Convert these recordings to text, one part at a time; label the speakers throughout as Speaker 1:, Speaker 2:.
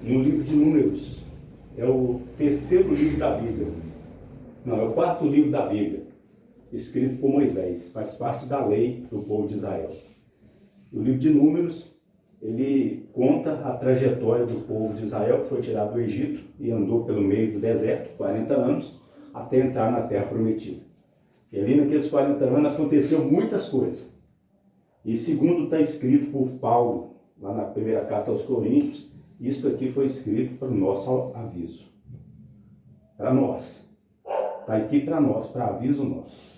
Speaker 1: no livro de Números. É o terceiro livro da Bíblia. Não, é o quarto livro da Bíblia, escrito por Moisés. Faz parte da lei do povo de Israel. O livro de Números, ele conta a trajetória do povo de Israel, que foi tirado do Egito e andou pelo meio do deserto, 40 anos, até entrar na terra prometida. E ali naqueles 40 anos aconteceu muitas coisas. E segundo está escrito por Paulo, lá na primeira carta aos Coríntios, isso aqui foi escrito para o nosso aviso. Para nós. Está aqui para nós, para aviso nosso.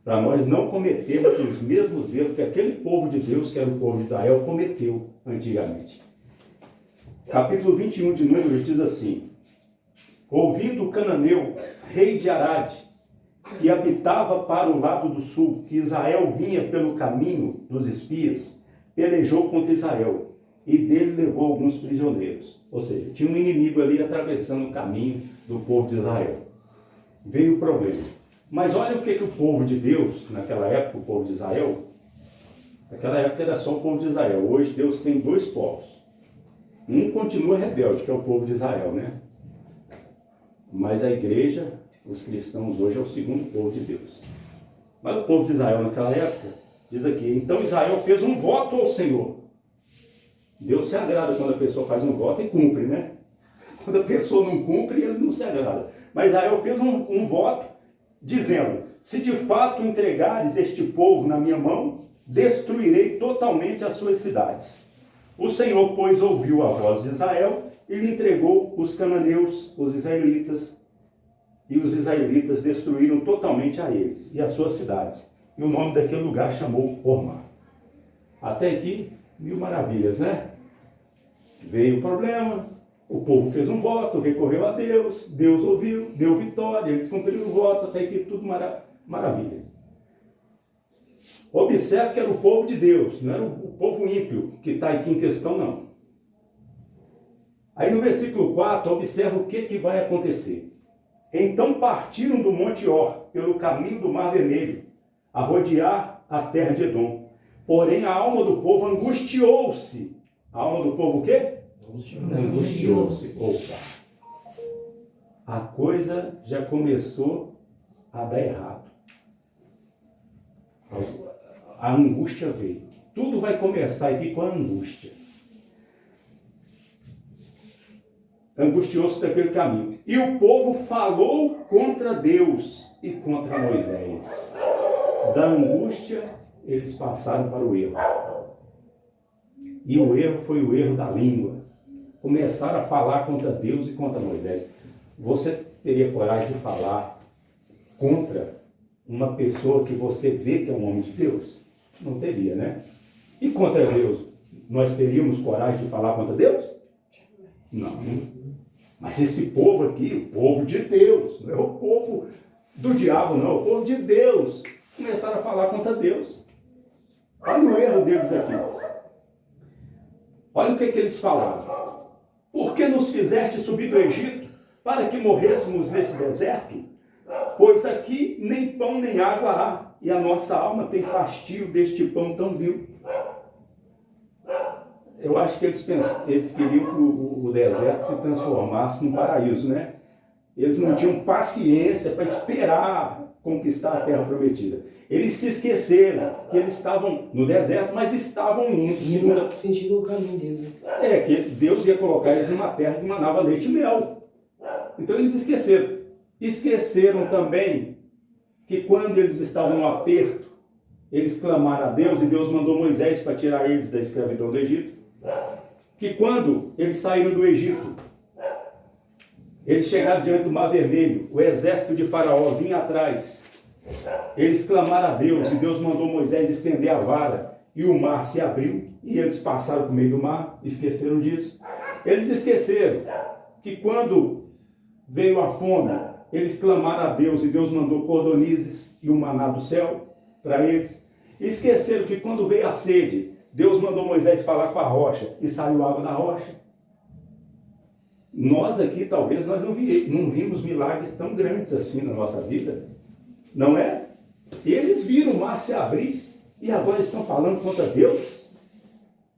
Speaker 1: Para nós não cometermos os mesmos erros que aquele povo de Deus, que era o povo de Israel, cometeu antigamente. Capítulo 21 de Números diz assim: ouvindo o cananeu, rei de Arade, que habitava para o lado do sul, que Israel vinha pelo caminho dos espias, pelejou contra Israel, e dele levou alguns prisioneiros. Ou seja, tinha um inimigo ali atravessando o caminho do povo de Israel. Veio o problema. Mas olha o que o povo de Deus, naquela época, o povo de Israel, naquela época era só o povo de Israel. Hoje Deus tem dois povos. Um continua rebelde, que é o povo de Israel, né? Mas a igreja, os cristãos hoje, é o segundo povo de Deus. Mas o povo de Israel naquela época, diz aqui, então Israel fez um voto ao Senhor. Deus se agrada quando a pessoa faz um voto e cumpre, né? Quando a pessoa não cumpre, ele não se agrada. Mas Israel fez um voto, dizendo, se de fato entregares este povo na minha mão, destruirei totalmente as suas cidades. O Senhor, pois, ouviu a voz de Israel e lhe entregou os cananeus, os israelitas, e os israelitas destruíram totalmente a eles e as suas cidades. E o nome daquele lugar chamou Hormá. Até aqui, mil maravilhas, né? Veio o problema, o povo fez um voto, recorreu a Deus, Deus ouviu, deu vitória, eles cumpriram o voto, até aqui tudo maravilha. Observe que era o povo de Deus, não era o povo ímpio que está aqui em questão, não. Aí no versículo 4, observa o que vai acontecer. Então partiram do Monte Or, pelo caminho do Mar Vermelho, a rodear a terra de Edom. Porém a alma do povo angustiou-se. A alma do povo o quê? Angustiou-se. Opa! A coisa já começou a dar errado. A angústia veio. Tudo vai começar aqui com a angústia. Angustiou-se daquele caminho. E o povo falou contra Deus e contra Moisés. Da angústia, eles passaram para o erro. E o erro foi o erro da língua. Começaram a falar contra Deus e contra Moisés. Você teria coragem de falar contra uma pessoa que você vê que é um homem de Deus? Não teria, né? E contra Deus, nós teríamos coragem de falar contra Deus? Não. Mas esse povo aqui, o povo de Deus, não é o povo do diabo, não, é o povo de Deus, começaram a falar contra Deus. Olha o erro deles aqui. Olha o que eles falaram. Por que nos fizeste subir do Egito para que morrêssemos nesse deserto? Pois aqui nem pão nem água há, e a nossa alma tem fastio deste pão tão vil. Eu acho que eles queriam que o deserto se transformasse num paraíso, né? Eles não tinham paciência para esperar conquistar a terra prometida. Eles se esqueceram que eles estavam no deserto, mas estavam indo.
Speaker 2: Sentindo o caminho deles.
Speaker 1: Que Deus ia colocar eles numa terra que manava leite e mel. Então eles esqueceram. Esqueceram também que quando eles estavam no aperto, eles clamaram a Deus e Deus mandou Moisés para tirar eles da escravidão do Egito. Que quando eles saíram do Egito, eles chegaram diante do Mar Vermelho, o exército de Faraó vinha atrás. Eles clamaram a Deus e Deus mandou Moisés estender a vara e o mar se abriu e eles passaram por meio do mar, esqueceram disso. Eles esqueceram que quando veio a fome, eles clamaram a Deus e Deus mandou cordonizes e o maná do céu para eles. Esqueceram que quando veio a sede, Deus mandou Moisés falar com a rocha e saiu água da rocha. Nós aqui, talvez, nós não vimos milagres tão grandes assim na nossa vida. Não é? Eles viram o mar se abrir e agora estão falando contra Deus?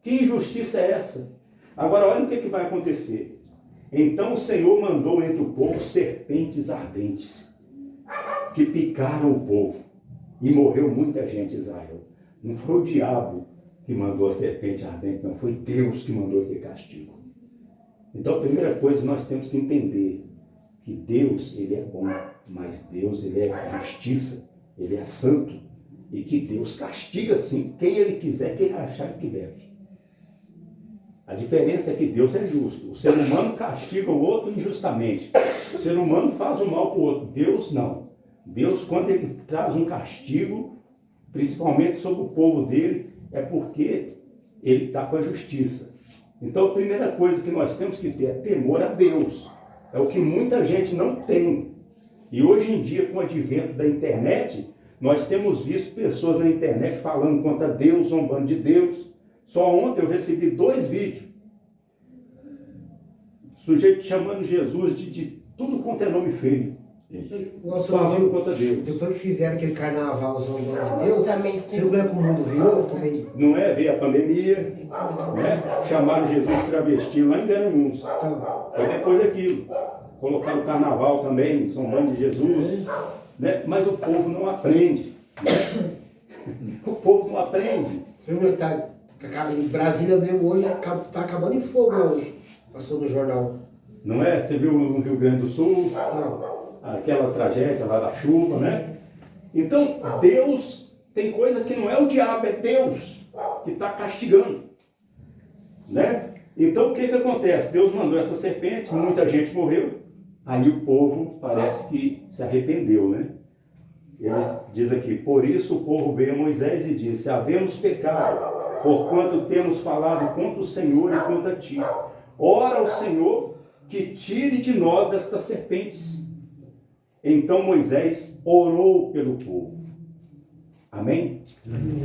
Speaker 1: Que injustiça é essa? Agora, olha o que vai acontecer. Então o Senhor mandou entre o povo serpentes ardentes, que picaram o povo, e morreu muita gente em Israel. Não foi o diabo que mandou a serpente ardente, não, foi Deus que mandou aquele castigo. Então a primeira coisa que nós temos que entender, que Deus, ele é bom, mas Deus, ele é justiça, ele é santo, e que Deus castiga sim quem ele quiser, quem ele achar que deve. A diferença é que Deus é justo. O ser humano castiga o outro injustamente. O ser humano faz o mal para o outro. Deus não. Deus, quando ele traz um castigo, principalmente sobre o povo dele, é porque ele está com a justiça. Então a primeira coisa que nós temos que ter é temor a Deus. É o que muita gente não tem. E hoje em dia, com o advento da internet, nós temos visto pessoas na internet falando contra Deus, zombando de Deus. Só ontem eu recebi 2 vídeos. Sujeito chamando Jesus de tudo quanto é nome feio. Falando contra Deus.
Speaker 2: Depois que fizeram aquele carnaval zombando de Deus, você não é que o mundo virou também?
Speaker 1: Não é? Veio a pandemia, né? Chamaram Jesus de travesti lá em Garanhuns. Foi depois daquilo. Colocaram o carnaval também, zombando de Jesus. Né? Mas o povo não aprende. Né? O povo não aprende.
Speaker 2: Você não está em Brasília mesmo hoje, está acabando em fogo hoje. Passou no jornal.
Speaker 1: Não é? Você viu no Rio Grande do Sul?
Speaker 2: Não.
Speaker 1: Aquela tragédia lá da chuva, né? Então, Deus, tem coisa que não é o diabo, é Deus que está castigando, né? Então, o que acontece? Deus mandou essa serpente, muita gente morreu, aí o povo parece que se arrependeu, né? Eles diz aqui, por isso o povo veio a Moisés e disse, havemos pecado, porquanto temos falado contra o Senhor e contra ti. Ora ao Senhor que tire de nós estas serpentes. Então Moisés orou pelo povo. Amém? Amém.